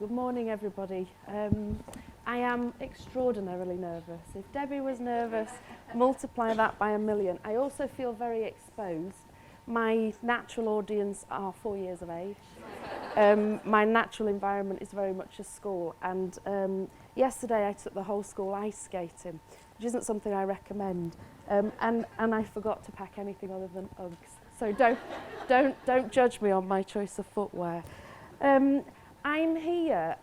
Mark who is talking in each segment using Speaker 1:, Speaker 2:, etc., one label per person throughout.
Speaker 1: Good morning, everybody. I am extraordinarily nervous. If Debbie was nervous, multiply that by 1,000,000. I also feel very exposed. My natural audience are 4 years of age. My natural environment is very much a school, and yesterday I took the whole school ice skating, which isn't something I recommend, and I forgot to pack anything other than Uggs. So don't judge me on my choice of footwear. I'm here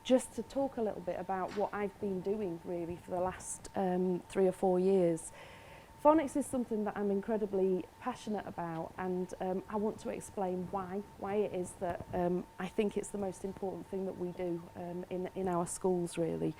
Speaker 1: just to talk a little bit about what I've been doing really for the last 3 or 4 years. Phonics is something that I'm incredibly passionate about, and I want to explain why it is that I think it's the most important thing that we do in our schools really.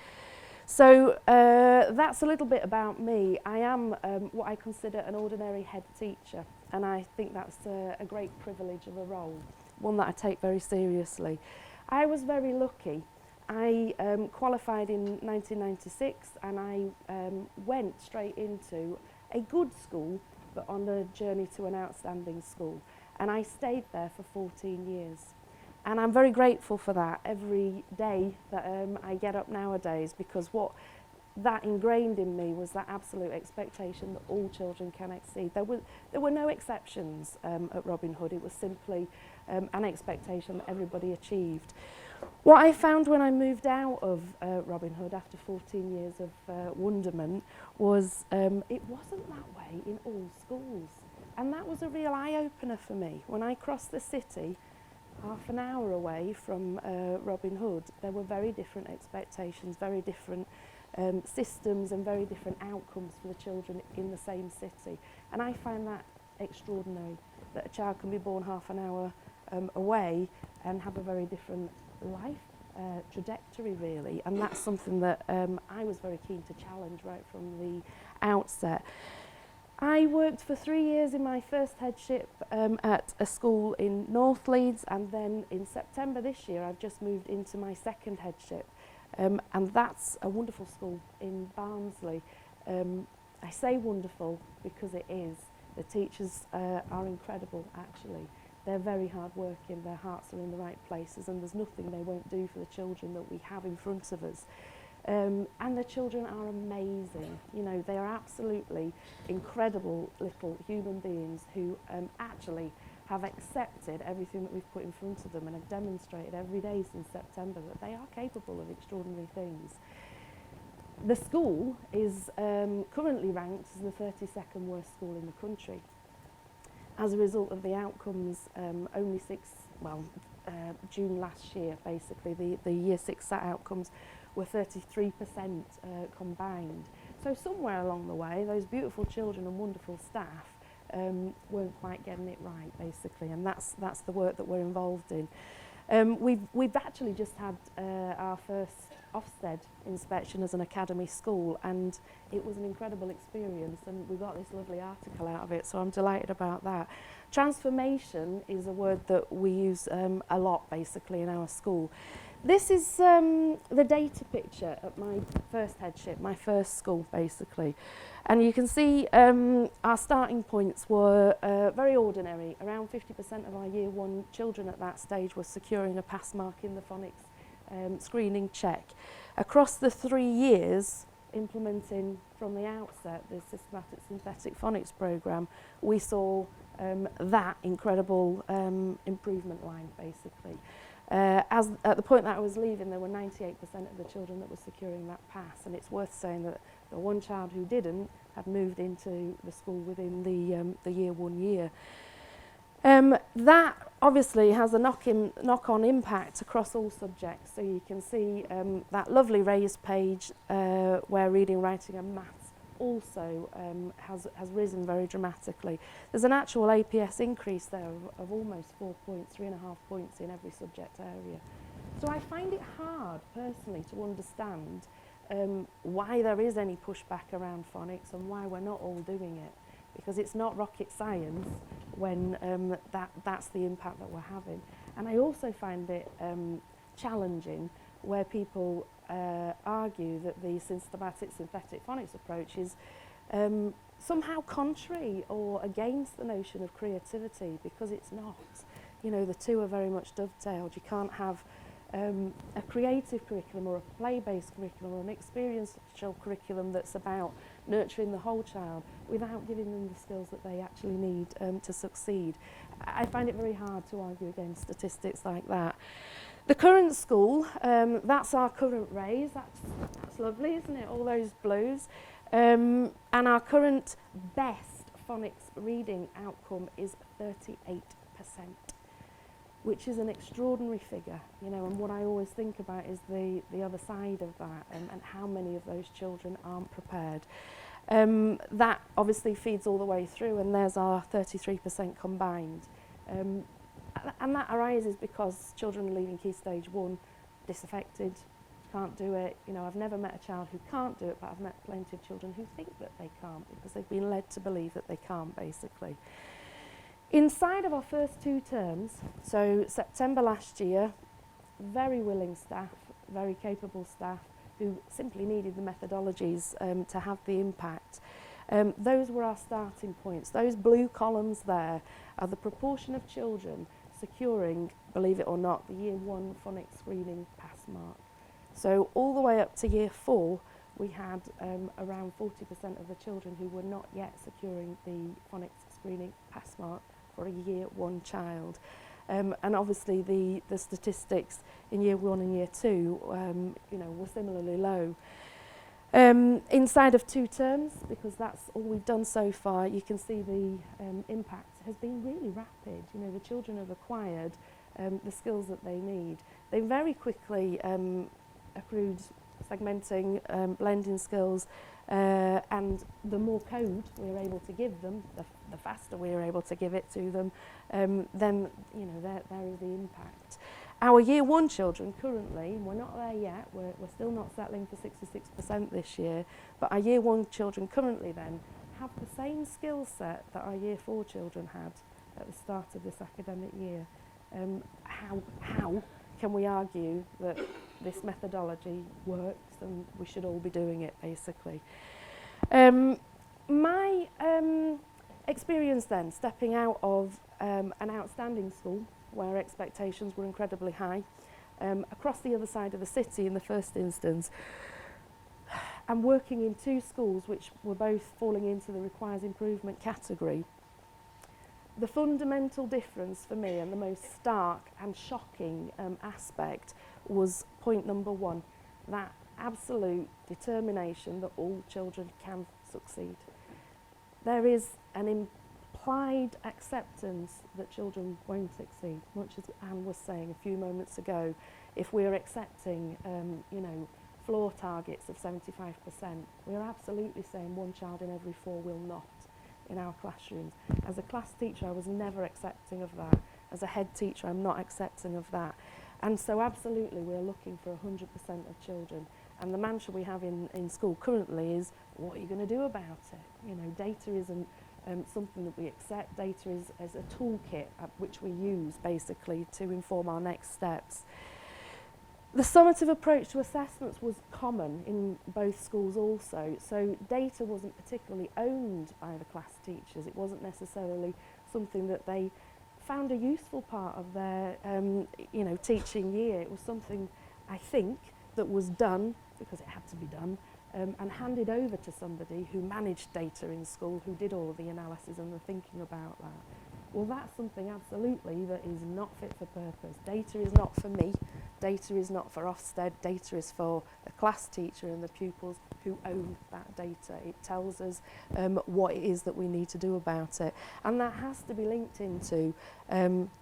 Speaker 1: So that's a little bit about me. I am what I consider an ordinary head teacher, and I think that's a great privilege of a role, one that I take very seriously. I was very lucky. I qualified in 1996, and I went straight into a good school, but on a journey to an outstanding school. And I stayed there for 14 years. And I'm very grateful for that every day that I get up nowadays, because what that ingrained in me was that absolute expectation that all children can exceed. There were no exceptions at Robin Hood. It was simply an expectation that everybody achieved. What I found when I moved out of Robin Hood after 14 years of wonderment was it wasn't that way in all schools. And that was a real eye-opener for me. When I crossed the city, half an hour away from Robin Hood, there were very different expectations, very different systems and very different outcomes for the children in the same city. And I find that extraordinary, that a child can be born half an hour away and have a very different life trajectory really, and that's something that I was very keen to challenge right from the outset. I worked for 3 years in my first headship at a school in North Leeds, and then in September this year I've just moved into my second headship, and that's a wonderful school in Barnsley. I say wonderful because it is. The teachers are incredible actually. They're very hard working, their hearts are in the right places, and there's nothing they won't do for the children that we have in front of us. And the children are amazing. You know, they are absolutely incredible little human beings who actually have accepted everything that we've put in front of them and have demonstrated every day since September that they are capable of extraordinary things. The school is currently ranked as the 32nd worst school in the country. As a result of the outcomes, June last year, basically, the Year 6 SAT outcomes were 33% combined. So somewhere along the way, those beautiful children and wonderful staff weren't quite getting it right, basically, and that's the work that we're involved in. We've actually just had our first Ofsted inspection as an academy school, and it was an incredible experience, and we got this lovely article out of it, so I'm delighted about that. Transformation is a word that we use a lot basically in our school. This is the data picture at my first headship, my first school basically, and you can see our starting points were very ordinary. Around 50% of our Year 1 children at that stage were securing a pass mark in the phonics screening check. Across the 3 years implementing from the outset the systematic synthetic phonics programme, we saw that incredible improvement line basically. As at the point that I was leaving, there were 98% of the children that were securing that pass, and it's worth saying that the one child who didn't had moved into the school within the Year 1 year. That obviously has a knock-on impact across all subjects. So you can see that lovely raised page where reading, writing and maths also has risen very dramatically. There's an actual APS increase there of almost 4 points, 3.5 points in every subject area. So I find it hard personally to understand why there is any pushback around phonics and why we're not all doing it, because it's not rocket science when that's the impact that we're having. And I also find it challenging where people argue that the systematic synthetic phonics approach is somehow contrary or against the notion of creativity, because it's not. You know, the two are very much dovetailed. You can't have a creative curriculum or a play-based curriculum or an experiential curriculum that's about nurturing the whole child without giving them the skills that they actually need to succeed. I find it very hard to argue against statistics like that. The current school, that's our current raise. That's lovely, isn't it? All those blues. And our current best phonics reading outcome is 38%, which is an extraordinary figure, you know, and what I always think about is the other side of that, and how many of those children aren't prepared. That obviously feeds all the way through, and there's our 33% combined. And that arises because children are leaving Key Stage 1 disaffected, can't do it. You know, I've never met a child who can't do it, but I've met plenty of children who think that they can't because they've been led to believe that they can't, basically. Inside of our first 2 terms, so September last year, very willing staff, very capable staff who simply needed the methodologies to have the impact. Those were our starting points. Those blue columns there are the proportion of children securing, believe it or not, the Year 1 phonics screening pass mark. So all the way up to Year 4, we had around 40% of the children who were not yet securing the phonics screening pass mark for a Year 1 child. And obviously the statistics in Year 1 and Year 2 you know, were similarly low. Inside of 2 terms, because that's all we've done so far, you can see the impact has been really rapid. You know, the children have acquired the skills that they need. They very quickly accrued segmenting, blending skills, and the more code we're able to give them, the faster we're able to give it to them, then, you know, there is the impact. Our Year 1 children currently, we're not there yet, we're still not settling for 66% this year, but our Year 1 children currently then have the same skill set that our Year 4 children had at the start of this academic year. How can we argue that this methodology works and we should all be doing it, basically? My experience then, stepping out of an outstanding school where expectations were incredibly high, across the other side of the city in the first instance, and working in 2 schools which were both falling into the requires improvement category. The fundamental difference for me, and the most stark and shocking aspect, was point number 1, that absolute determination that all children can succeed. There is an implied acceptance that children won't succeed, much as Anne was saying a few moments ago. If we're accepting, you know, floor targets of 75%, we're absolutely saying 1 child in every 4 will not in our classrooms. As a class teacher, I was never accepting of that. As a head teacher, I'm not accepting of that. And so absolutely, we're looking for 100% of children. And the mantra we have in school currently is, what are you going to do about it? You know, data isn't something that we accept. Data is as a toolkit which we use, basically, to inform our next steps. The summative approach to assessments was common in both schools also, so data wasn't particularly owned by the class teachers. It wasn't necessarily something that they found a useful part of their you know, teaching year. It was something, I think, that was done because it had to be done, and handed over to somebody who managed data in school, who did all of the analysis and the thinking about that. Well, that's something absolutely that is not fit for purpose. Data is not for me. Data is not for Ofsted. Data is for the class teacher and the pupils who own that data. It tells us what it is that we need to do about it. And that has to be linked into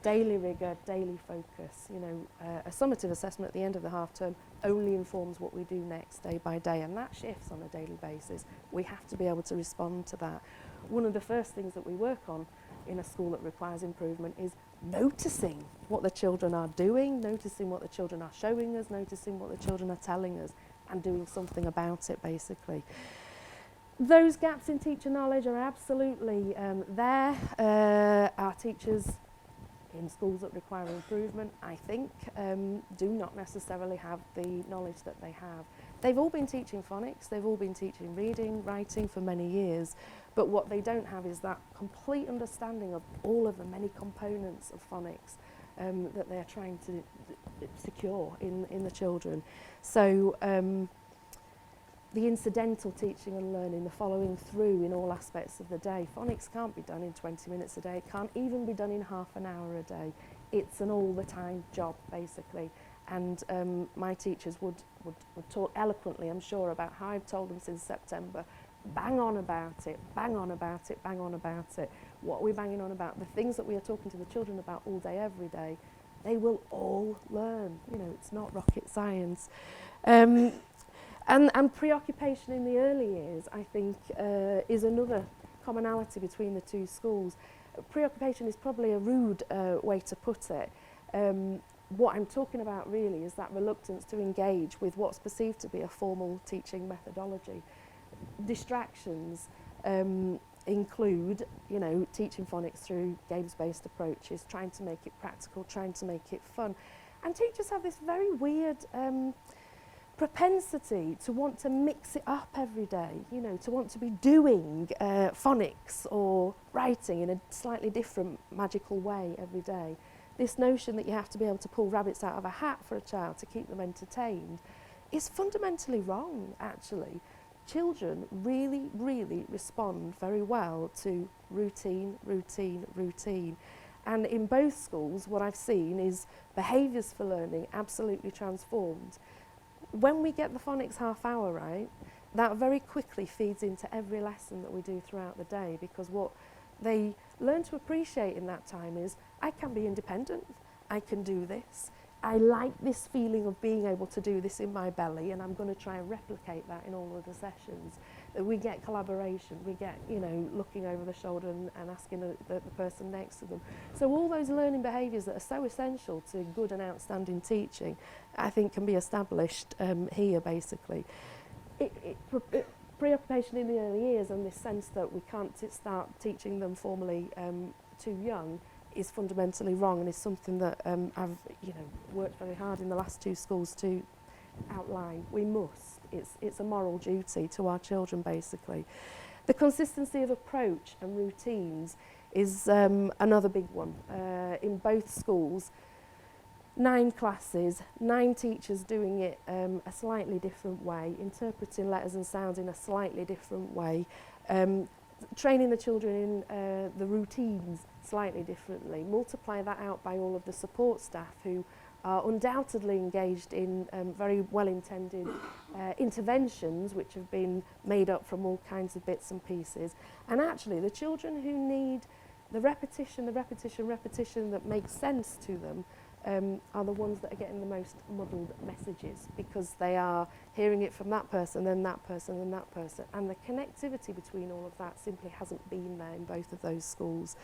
Speaker 1: daily rigour, daily focus. You know, a summative assessment at the end of the half term only informs what we do next, day by day, and that shifts on a daily basis. We have to be able to respond to that. One of the first things that we work on in a school that requires improvement is noticing what the children are doing, noticing what the children are showing us, noticing what the children are telling us, and doing something about it, basically. Those gaps in teacher knowledge are absolutely there. Our teachers in schools that require improvement, I think, do not necessarily have the knowledge that they have. They've all been teaching phonics, they've all been teaching reading, writing for many years, but what they don't have is that complete understanding of all of the many components of phonics. that they're trying to secure in the children. So the incidental teaching and learning, the following through in all aspects of the day. Phonics can't be done in 20 minutes a day. It can't even be done in half an hour a day. It's an all-the-time job, basically. And my teachers would talk eloquently, I'm sure, about how I've told them since September, bang on about it, bang on about it, bang on about it. What are we banging on about? The things that we are talking to the children about all day, every day, they will all learn. You know, it's not rocket science. And preoccupation in the early years, I think, is another commonality between the two schools. Preoccupation is probably a rude way to put it. What I'm talking about really is that reluctance to engage with what's perceived to be a formal teaching methodology. Distractions include, you know, teaching phonics through games-based approaches, trying to make it practical, trying to make it fun. And teachers have this very weird propensity to want to mix it up every day, you know, to want to be doing phonics or writing in a slightly different magical way every day. This notion that you have to be able to pull rabbits out of a hat for a child to keep them entertained is fundamentally wrong, actually. Children really, really respond very well to routine, routine, routine. And in both schools, what I've seen is behaviours for learning absolutely transformed. When we get the phonics half hour right, that very quickly feeds into every lesson that we do throughout the day, because what they learn to appreciate in that time is, I can be independent, I can do this, I like this feeling of being able to do this in my belly, and I'm going to try and replicate that in all of the sessions. We get collaboration, we get, you know, looking over the shoulder and asking the person next to them. So all those learning behaviours that are so essential to good and outstanding teaching, I think can be established here, basically. Preoccupation in the early years and this sense that we can't start teaching them formally too young is fundamentally wrong, and is something that I've, you know, worked very hard in the last two schools to outline. We must. It's a moral duty to our children, basically. The consistency of approach and routines is another big one. In both schools, 9 classes, 9 teachers doing it a slightly different way, interpreting letters and sounds in a slightly different way, training the children in the routines slightly differently. Multiply that out by all of the support staff who are undoubtedly engaged in very well-intended interventions which have been made up from all kinds of bits and pieces. And actually the children who need the repetition that makes sense to them are the ones that are getting the most muddled messages, because they are hearing it from that person, then that person, then that person. And the connectivity between all of that simply hasn't been there in both of those schools.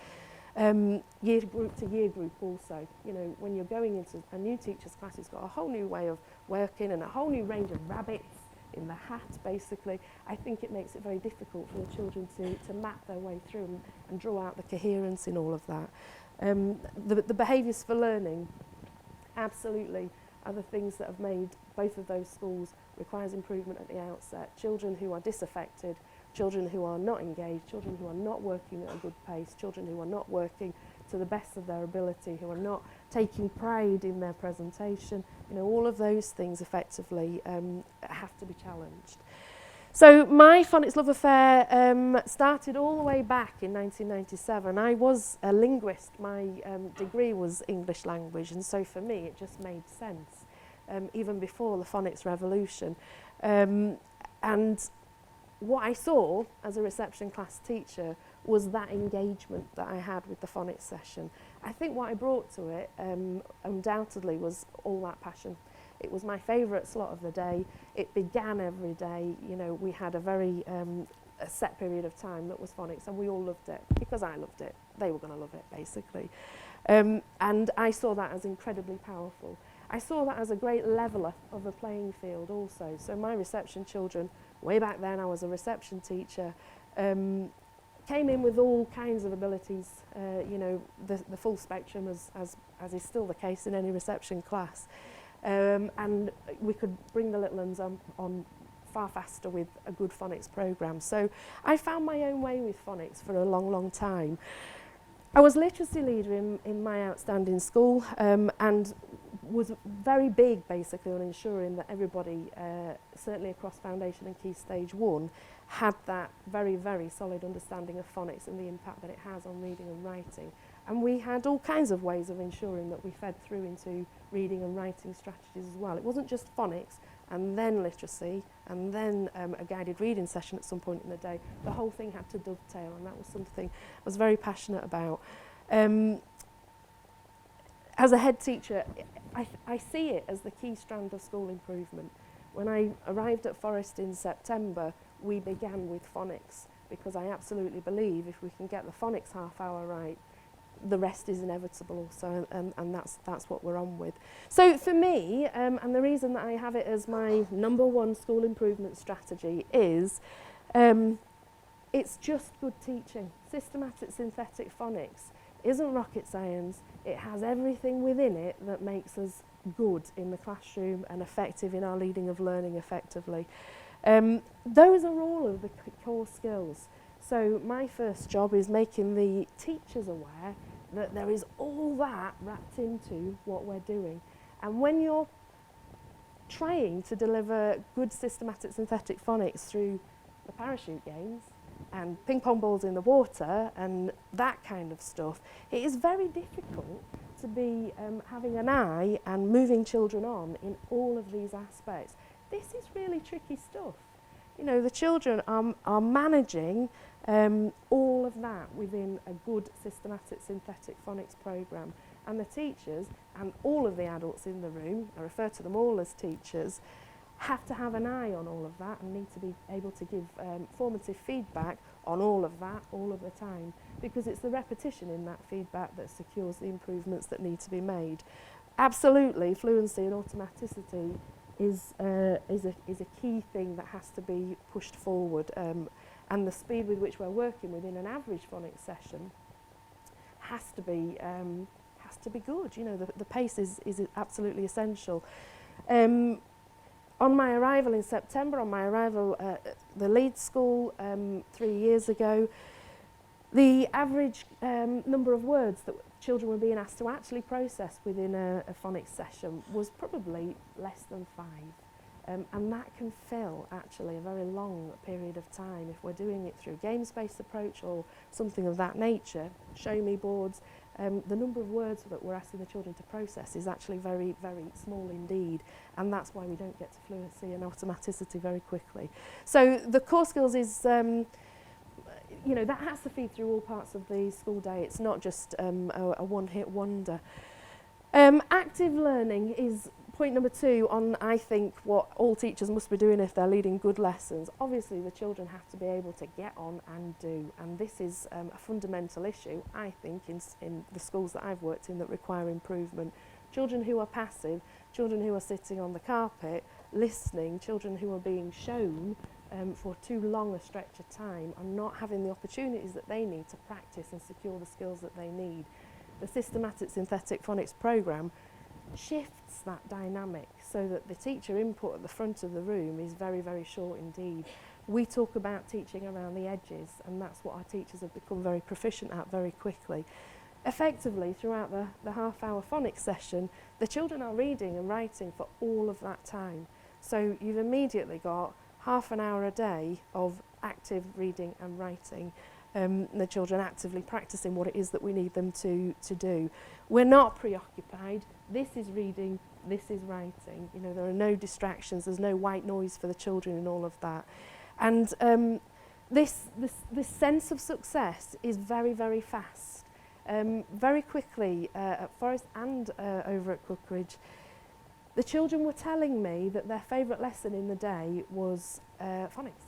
Speaker 1: Year group to year group also. You know, when you're going into a new teacher's class, it's got a whole new way of working and a whole new range of rabbits in the hat, basically. I think it makes it very difficult for the children to map their way through and draw out the coherence in all of that. The behaviours for learning, absolutely, are the things that have made both of those schools requires improvement at the outset. Children who are disaffected, children who are not engaged, children who are not working at a good pace, children who are not working to the best of their ability, who are not taking pride in their presentation. You know, all of those things effectively have to be challenged. So my phonics love affair started all the way back in 1997. I was a linguist. My degree was English language, and so for me it just made sense, even before the phonics revolution. And what I saw as a reception class teacher was that engagement that I had with the phonics session. I think what I brought to it undoubtedly was all that passion. It was my favourite slot of the day. It began every day. You know, we had a very a set period of time that was phonics, and we all loved it because I loved it. They were going to love it, basically. And I saw that as incredibly powerful. I saw that as a great leveller of a playing field also. So my reception children, way back then I was a reception teacher, came in with all kinds of abilities, you know, the full spectrum as is still the case in any reception class. And we could bring the little ones on far faster with a good phonics programme. So I found my own way with phonics for a long, long time. I was literacy leader in my outstanding school and was very big basically on ensuring that everybody, certainly across Foundation and Key Stage 1, had that very, very solid understanding of phonics and the impact that it has on reading and writing. And we had all kinds of ways of ensuring that we fed through into reading and writing strategies as well. It wasn't just phonics and then literacy and then a guided reading session at some point in the day. The whole thing had to dovetail, and that was something I was very passionate about. As a head teacher, I see it as the key strand of school improvement. When I arrived at Forest in September, we began with phonics, because I absolutely believe if we can get the phonics half hour right, the rest is inevitable also, and that's what we're on with. So for me, and the reason that I have it as my #1 school improvement strategy is it's just good teaching. Systematic synthetic phonics isn't rocket science. It has everything within it that makes us good in the classroom and effective in our leading of learning effectively. Those are all of the core skills. So my first job is making the teachers aware that there is all that wrapped into what we're doing. And when you're trying to deliver good systematic synthetic phonics through the parachute games and ping pong balls in the water and that kind of stuff, it is very difficult to be having an eye and moving children on in all of these aspects. This is really tricky stuff. You know, the children are managing all of that within a good systematic synthetic phonics programme, and the teachers and all of the adults in the room, I refer to them all as teachers, have to have an eye on all of that and need to be able to give formative feedback on all of that all of the time, because it's the repetition in that feedback that secures the improvements that need to be made. Absolutely, fluency and automaticity is a key thing that has to be pushed forward, and the speed with which we're working within an average phonics session has to be good. You know, the pace is absolutely essential. On my arrival in September, on my arrival at the Leeds school 3 years ago, the average number of words that children were being asked to actually process within a phonics session was probably less than 5. And that can fill actually a very long period of time if we're doing it through a games-based approach or something of that nature, show me boards. The number of words that we're asking the children to process is actually very, very small indeed, and that's why we don't get to fluency and automaticity very quickly. So the core skills is, you know, that has to feed through all parts of the school day. It's not just a one-hit wonder. Active learning is point number 2 on, I think, what all teachers must be doing if they're leading good lessons. Obviously, the children have to be able to get on and do, and this is a fundamental issue, I think, in the schools that I've worked in that require improvement. Children who are passive, children who are sitting on the carpet, listening, children who are being shown for too long a stretch of time are not having the opportunities that they need to practice and secure the skills that they need. The systematic synthetic phonics programme shifts that dynamic so that the teacher input at the front of the room is very, very short indeed. We talk about teaching around the edges, and that's what our teachers have become very proficient at very quickly. Effectively, throughout the half-hour phonics session, the children are reading and writing for all of that time. So you've immediately got half an hour a day of active reading and writing. The children actively practicing what it is that we need them to do. We're not preoccupied. This is reading, this is writing. You know, there are no distractions, there's no white noise for the children in all of that. And this sense of success is very, very fast. Very quickly at Forest and over at Cookridge, the children were telling me that their favourite lesson in the day was phonics.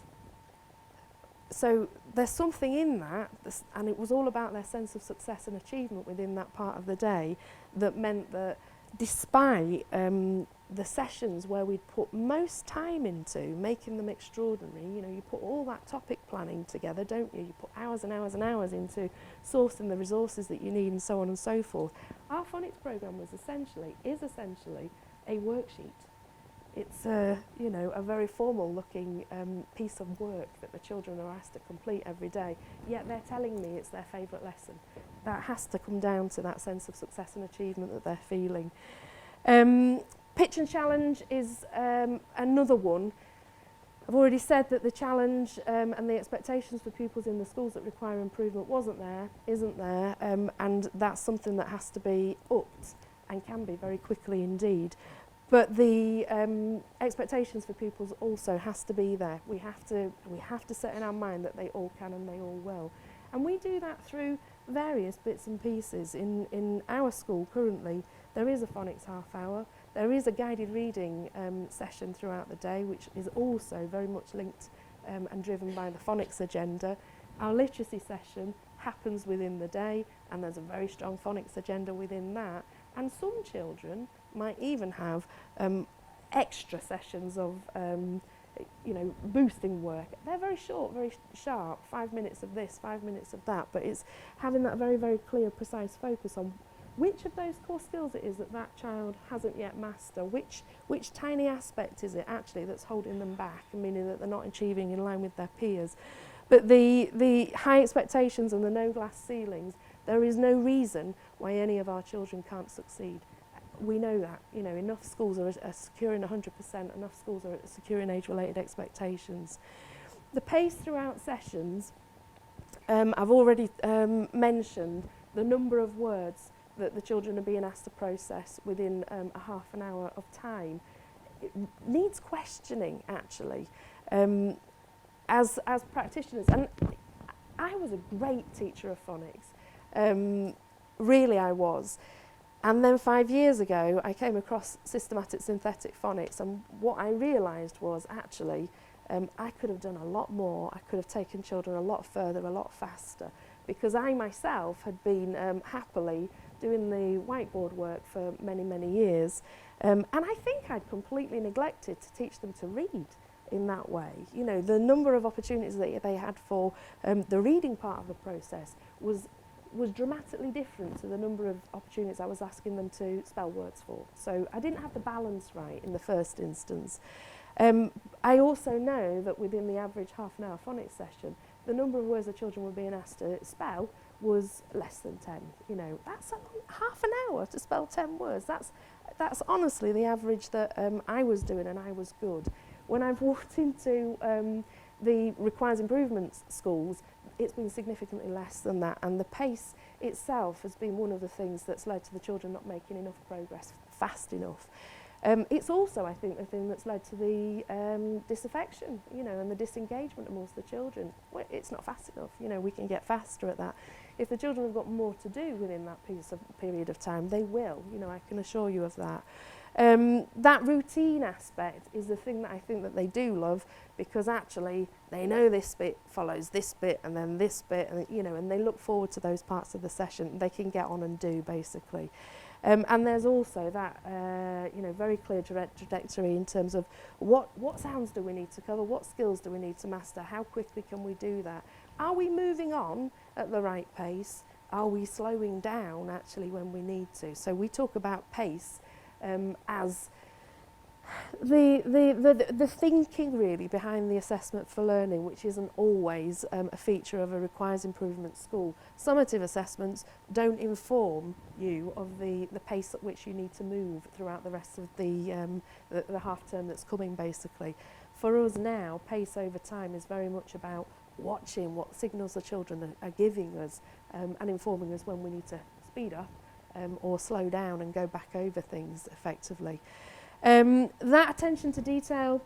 Speaker 1: So there's something in that, and it was all about their sense of success and achievement within that part of the day that meant that despite the sessions where we'd put most time into making them extraordinary, you know, you put all that topic planning together, don't you? You put hours and hours and hours into sourcing the resources that you need and so on and so forth. Our phonics programme is essentially a worksheet. It's you know, a very formal looking piece of work that the children are asked to complete every day, yet they're telling me it's their favourite lesson. That has to come down to that sense of success and achievement that they're feeling. Pitch and challenge is another one. I've already said that the challenge and the expectations for pupils in the schools that require improvement isn't there, and that's something that has to be upped and can be very quickly indeed. But the expectations for pupils also has to be there. We have to set in our mind that they all can and they all will. And we do that through various bits and pieces. In our school currently, there is a phonics half hour. There is a guided reading session throughout the day, which is also very much linked and driven by the phonics agenda. Our literacy session happens within the day, and there's a very strong phonics agenda within that. And some children might even have extra sessions of you know, boosting work. They're very short, very sharp, 5 minutes of this, 5 minutes of that, but it's having that very, very clear, precise focus on which of those core skills it is that that child hasn't yet mastered, which tiny aspect is it actually that's holding them back, meaning that they're not achieving in line with their peers. But the high expectations and the no glass ceilings, there is no reason why any of our children can't succeed. We know that, you know, enough schools are securing 100%, enough schools are securing age-related expectations. The pace throughout sessions, I've already mentioned the number of words that the children are being asked to process within a half an hour of time. It needs questioning, actually, as practitioners. And I was a great teacher of phonics, really I was. And then 5 years ago, I came across systematic synthetic phonics, and what I realised was actually I could have done a lot more. I could have taken children a lot further, a lot faster, because I myself had been happily doing the whiteboard work for many, many years. And I think I'd completely neglected to teach them to read in that way. You know, the number of opportunities that they had for the reading part of the process was dramatically different to the number of opportunities I was asking them to spell words for. So I didn't have the balance right in the first instance. I also know that within the average half an hour phonics session, the number of words the children were being asked to spell was less than 10. You know, that's half an hour to spell 10 words. That's honestly the average that I was doing, and I was good. When I've walked into the requires improvements schools, it's been significantly less than that, and the pace itself has been one of the things that's led to the children not making enough progress fast enough. It's also, I think, the thing that's led to the disaffection, you know, and the disengagement amongst the children. Well, it's not fast enough, you know, we can get faster at that. If the children have got more to do within that period of time, they will, you know, I can assure you of that. That routine aspect is the thing that I think that they do love, because actually they know this bit follows this bit and then this bit, and you know, and they look forward to those parts of the session they can get on and do basically. And there's also that you know, very clear trajectory in terms of what sounds do we need to cover, what skills do we need to master, how quickly can we do that? Are we moving on at the right pace? Are we slowing down actually when we need to? So we talk about pace as the thinking really behind the assessment for learning, which isn't always a feature of a requires improvement school. Summative assessments don't inform you of the pace at which you need to move throughout the rest of the half term that's coming basically. For us now, pace over time is very much about watching what signals the children are giving us and informing us when we need to speed up or slow down and go back over things effectively. That attention to detail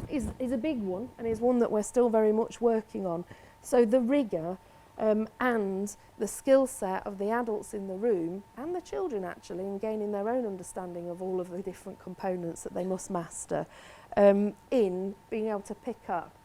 Speaker 1: is a big one, and is one that we're still very much working on. So the rigour and the skill set of the adults in the room and the children actually in gaining their own understanding of all of the different components that they must master in being able to pick up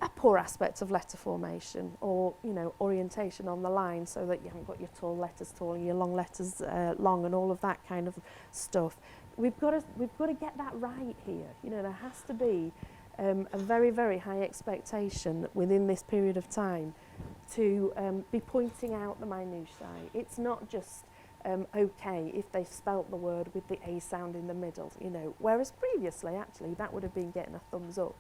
Speaker 1: a poor aspect of letter formation, or you know, orientation on the line, so that you haven't got your tall letters tall and your long letters long, and all of that kind of stuff. We've got to get that right here. You know, there has to be a very, very high expectation within this period of time to be pointing out the minutiae. It's not just okay if they spelt the word with the A sound in the middle, you know, whereas previously actually that would have been getting a thumbs up.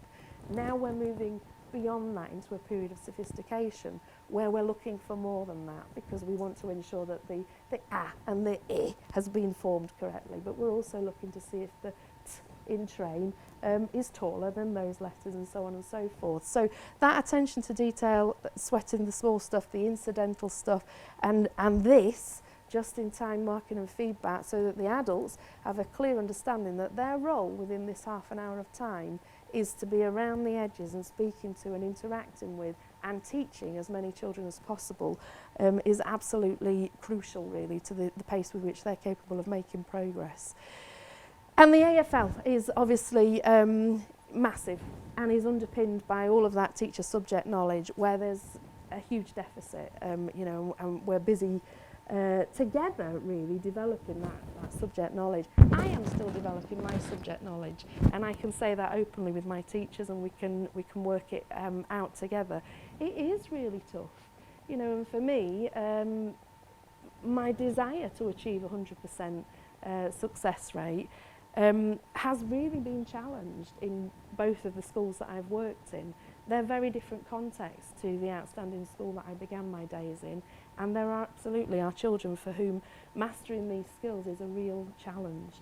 Speaker 1: Now we're moving beyond that into a period of sophistication where we're looking for more than that, because we want to ensure that the A and the I has been formed correctly, but we're also looking to see if the T in train is taller than those letters, and so on and so forth. So that attention to detail, sweating the small stuff, the incidental stuff, and this just-in-time marking and feedback, so that the adults have a clear understanding that their role within this half an hour of time is to be around the edges and speaking to and interacting with and teaching as many children as possible, is absolutely crucial really to the pace with which they're capable of making progress. And the AFL is obviously massive and is underpinned by all of that teacher subject knowledge, where there's a huge deficit, you know, and we're busy together really developing that subject knowledge. I am still developing my subject knowledge, and I can say that openly with my teachers, and we can work it out together. It is really tough, you know, and for me, my desire to achieve 100% success rate has really been challenged in both of the schools that I've worked in. They're very different contexts to the outstanding school that I began my days in, and there are absolutely are children for whom mastering these skills is a real challenge.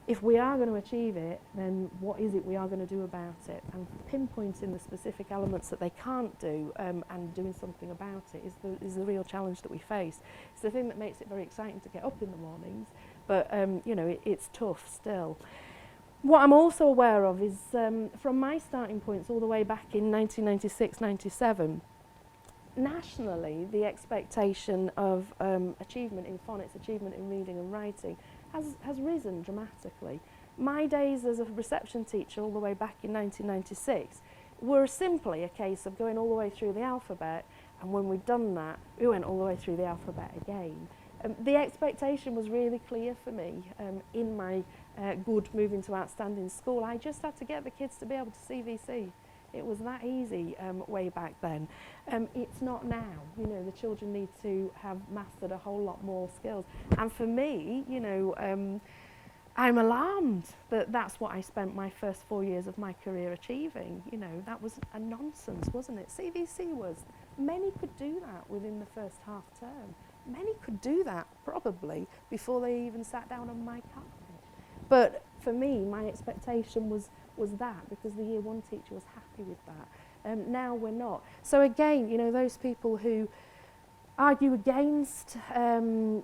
Speaker 1: If we are going to achieve it, then what is it we are going to do about it? And pinpointing the specific elements that they can't do and doing something about it is the real challenge that we face. It's the thing that makes it very exciting to get up in the mornings, but you know, it's tough still. What I'm also aware of is from my starting points all the way back in 1996-97, nationally the expectation of achievement in phonics, achievement in reading and writing has risen dramatically. My days as a reception teacher all the way back in 1996 were simply a case of going all the way through the alphabet, and when we'd done that we went all the way through the alphabet again. The expectation was really clear for me in my good moving to outstanding school. I just had to get the kids to be able to CVC. It was that easy way back then. It's not now. You know, the children need to have mastered a whole lot more skills. And for me, you know, I'm alarmed that that's what I spent my first 4 years of my career achieving. You know, that was a nonsense, wasn't it? CVC was. Many could do that within the first half term. Many could do that probably before they even sat down on my carpet. But for me, my expectation was that, because the year one teacher was happy with that. Now we're not. So again, you know, those people who argue against the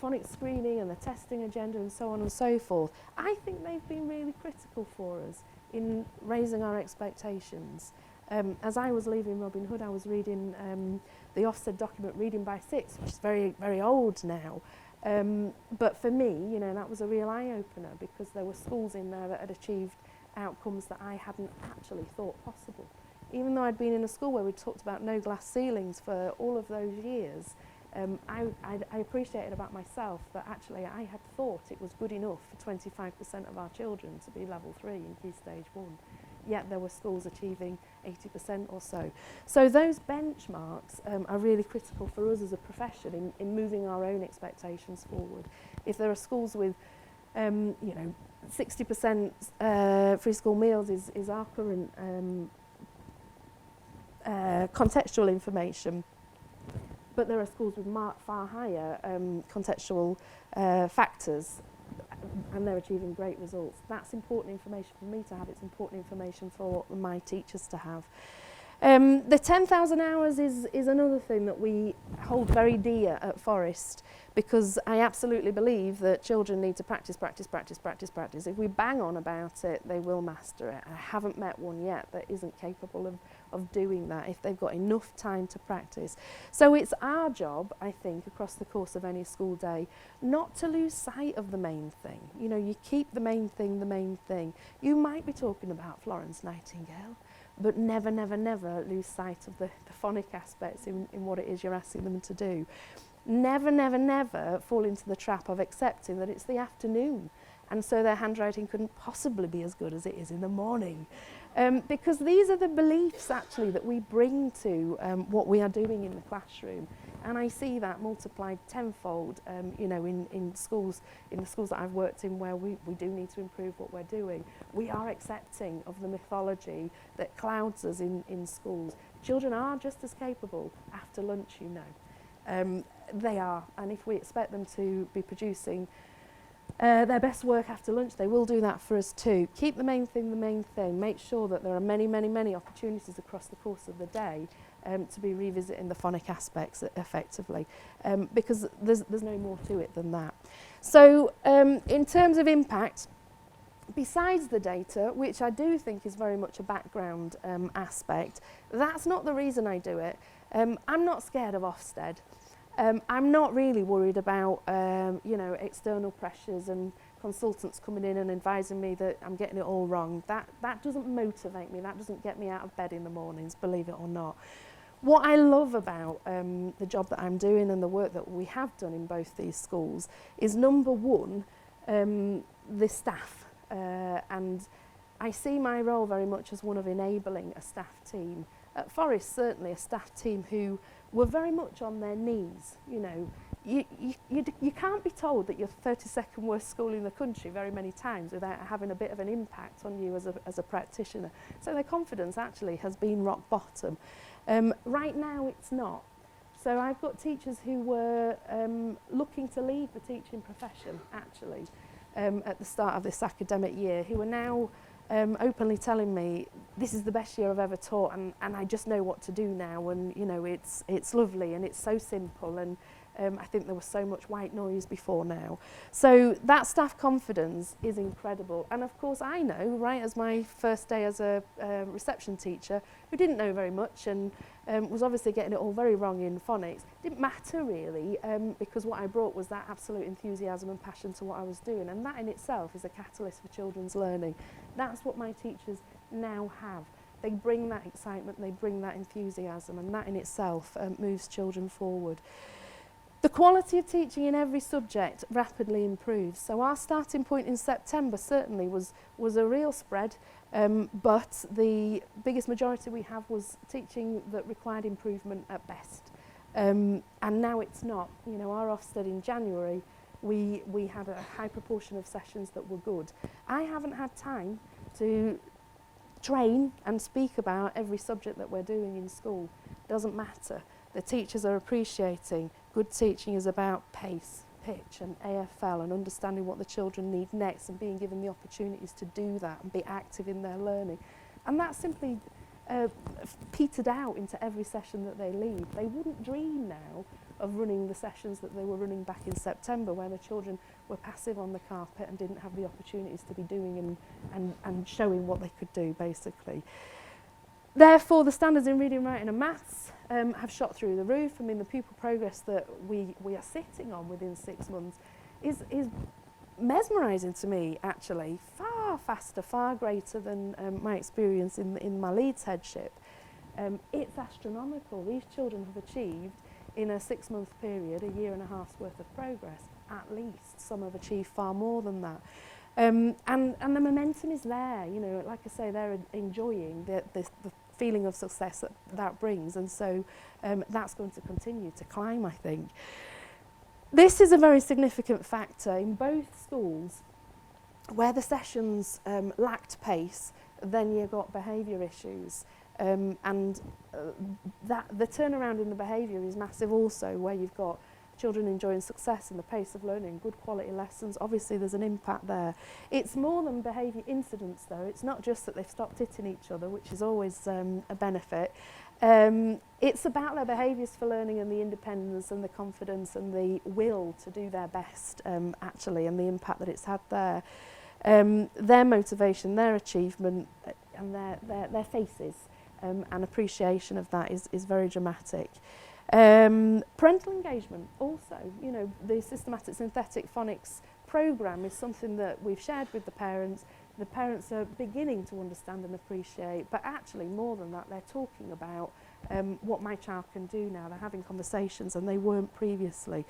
Speaker 1: phonics screening and the testing agenda and so on and so forth, I think they've been really critical for us in raising our expectations. As I was leaving Robin Hood, I was reading the Ofsted document Reading by Six, which is very, very old now. But for me, you know, that was a real eye-opener, because there were schools in there that had achieved outcomes that I hadn't actually thought possible. Even though I'd been in a school where we talked about no glass ceilings for all of those years, I appreciated about myself that actually I had thought it was good enough for 25% of our children to be level 3 in Key Stage 1. Yet there were schools achieving 80% or so. So those benchmarks are really critical for us as a profession in moving our own expectations forward. If there are schools with, you know, 60% free school meals is our current contextual information, but there are schools with far higher contextual factors, and they're achieving great results. That's important information for me to have. It's important information for my teachers to have. The 10,000 hours is another thing that we hold very dear at Forest, because I absolutely believe that children need to practice, practice, practice, practice, practice. If we bang on about it, they will master it. I haven't met one yet that isn't capable of doing that if they've got enough time to practice. So it's our job, I think, across the course of any school day, not to lose sight of the main thing. You know, you keep the main thing the main thing. You might be talking about Florence Nightingale, but never, never, never lose sight of the phonic aspects in what it is you're asking them to do. Never, never, never fall into the trap of accepting that it's the afternoon, and so their handwriting couldn't possibly be as good as it is in the morning. because these are the beliefs actually that we bring to what we are doing in the classroom. And I see that multiplied tenfold, you know, in the schools that I've worked in, where we do need to improve what we're doing. We are accepting of the mythology that clouds us in schools. Children are just as capable after lunch, you know. They are, and if we expect them to be producing their best work after lunch, they will do that for us too. Keep the main thing the main thing. Make sure that there are many, many, many opportunities across the course of the day to be revisiting the phonic aspects effectively, because there's no more to it than that. So in terms of impact, besides the data, which I do think is very much a background aspect, that's not the reason I do it. I'm not scared of Ofsted. I'm not really worried about you know, external pressures and consultants coming in and advising me that I'm getting it all wrong. That doesn't motivate me. That doesn't get me out of bed in the mornings, believe it or not. What I love about the job that I'm doing and the work that we have done in both these schools is, number one, the staff. And I see my role very much as one of enabling a staff team. At Forest, certainly a staff team who were very much on their knees. You know, you can't be told that you're the 32nd worst school in the country very many times without having a bit of an impact on you as a practitioner. So their confidence actually has been rock bottom. Right now it's not. So I've got teachers who were looking to leave the teaching profession actually at the start of this academic year, who are now openly telling me, this is the best year I've ever taught, and I just know what to do now, and you know, it's lovely and it's so simple, and I think there was so much white noise before now. So that staff confidence is incredible. And of course I know, right, as my first day as a reception teacher, who didn't know very much and was obviously getting it all very wrong in phonics, didn't matter really, because what I brought was that absolute enthusiasm and passion to what I was doing, and that in itself is a catalyst for children's learning. That's what my teachers now have. They bring that excitement, they bring that enthusiasm, and that in itself moves children forward. The quality of teaching in every subject rapidly improves. So our starting point in September certainly was a real spread, but the biggest majority we have was teaching that required improvement at best. And now it's not. You know, our Ofsted in January, we had a high proportion of sessions that were good. I haven't had time to train and speak about every subject that we're doing in school. Doesn't matter. The teachers are appreciating good teaching is about pace, pitch and AFL, and understanding what the children need next and being given the opportunities to do that and be active in their learning. And that simply petered out into every session that they lead. They wouldn't dream now of running the sessions that they were running back in September, where the children were passive on the carpet and didn't have the opportunities to be doing and showing what they could do, basically. Therefore, the standards in reading, writing and maths have shot through the roof. I mean, the pupil progress that we are sitting on within 6 months is mesmerising to me, actually. Far faster, far greater than my experience in my Leeds headship. It's astronomical. These children have achieved, in a 6-month period, a year and a half's worth of progress, at least. Some have achieved far more than that. And the momentum is there, you know, like I say, they're enjoying the feeling of success that brings, and so that's going to continue to climb, I think. This is a very significant factor in both schools. Where the sessions lacked pace, then you got behaviour issues, and that the turnaround in the behaviour is massive also, where you've got children enjoying success and the pace of learning, good quality lessons. Obviously there's an impact there. It's more than behaviour incidents though. It's not just that they've stopped hitting each other, which is always a benefit. It's about their behaviours for learning and the independence and the confidence and the will to do their best, actually, and the impact that it's had there. Their motivation, their achievement and their faces and appreciation of that is very dramatic. Parental engagement also, you know, the systematic synthetic phonics programme is something that we've shared with the parents. The parents are beginning to understand and appreciate, but actually more than that, they're talking about what my child can do now. They're having conversations and they weren't previously.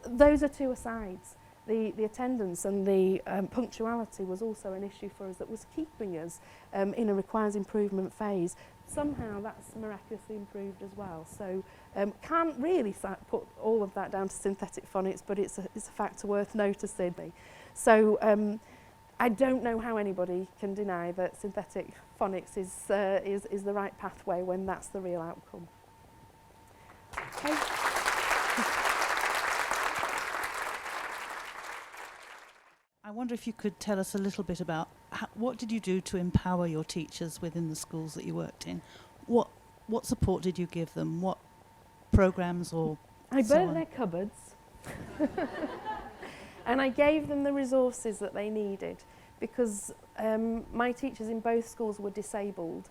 Speaker 1: Those are two asides. the attendance and the punctuality was also an issue for us that was keeping us in a requires improvement phase. Somehow that's miraculously improved as well. So can't really put all of that down to synthetic phonics, but it's a factor worth noticing. So I don't know how anybody can deny that synthetic phonics is the right pathway when that's the real outcome. Okay.
Speaker 2: I wonder if you could tell us a little bit about what did you do to empower your teachers within the schools that you worked in? What support did you give them? What programs or
Speaker 1: I
Speaker 2: so
Speaker 1: burnt
Speaker 2: on?
Speaker 1: their cupboards and I gave them the resources that they needed, because my teachers in both schools were disabled.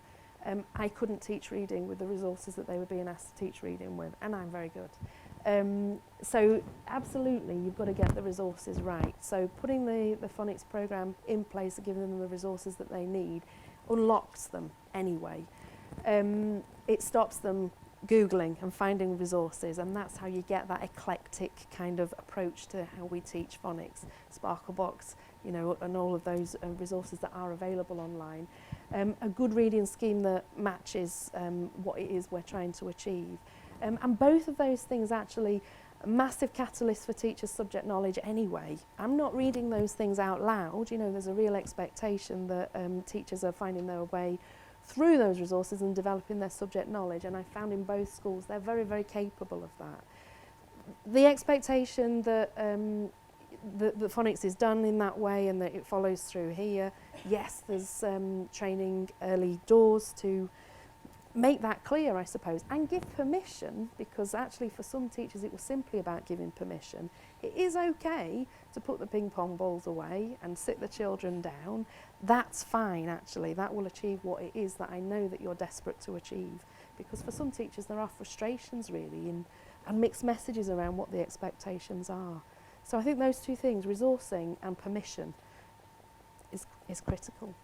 Speaker 1: I couldn't teach reading with the resources that they were being asked to teach reading with, and I'm very good. So absolutely, you've got to get the resources right. So putting the phonics programme in place and giving them the resources that they need unlocks them anyway. It stops them Googling and finding resources, and that's how you get that eclectic kind of approach to how we teach phonics. Sparklebox, you know, and all of those resources that are available online. A good reading scheme that matches what it is we're trying to achieve. And both of those things actually a massive catalyst for teachers' subject knowledge anyway. I'm not reading those things out loud. You know, there's a real expectation that teachers are finding their way through those resources and developing their subject knowledge, and I found in both schools they're very, very capable of that. The expectation that the phonics is done in that way and that it follows through here, yes, there's training early doors to make that clear, I suppose, and give permission, because actually for some teachers it was simply about giving permission. It is okay to put the ping pong balls away and sit the children down. That's fine, actually. That will achieve what it is that I know that you're desperate to achieve, because for some teachers there are frustrations really and mixed messages around what the expectations are. So I think those two things, resourcing and permission, is critical.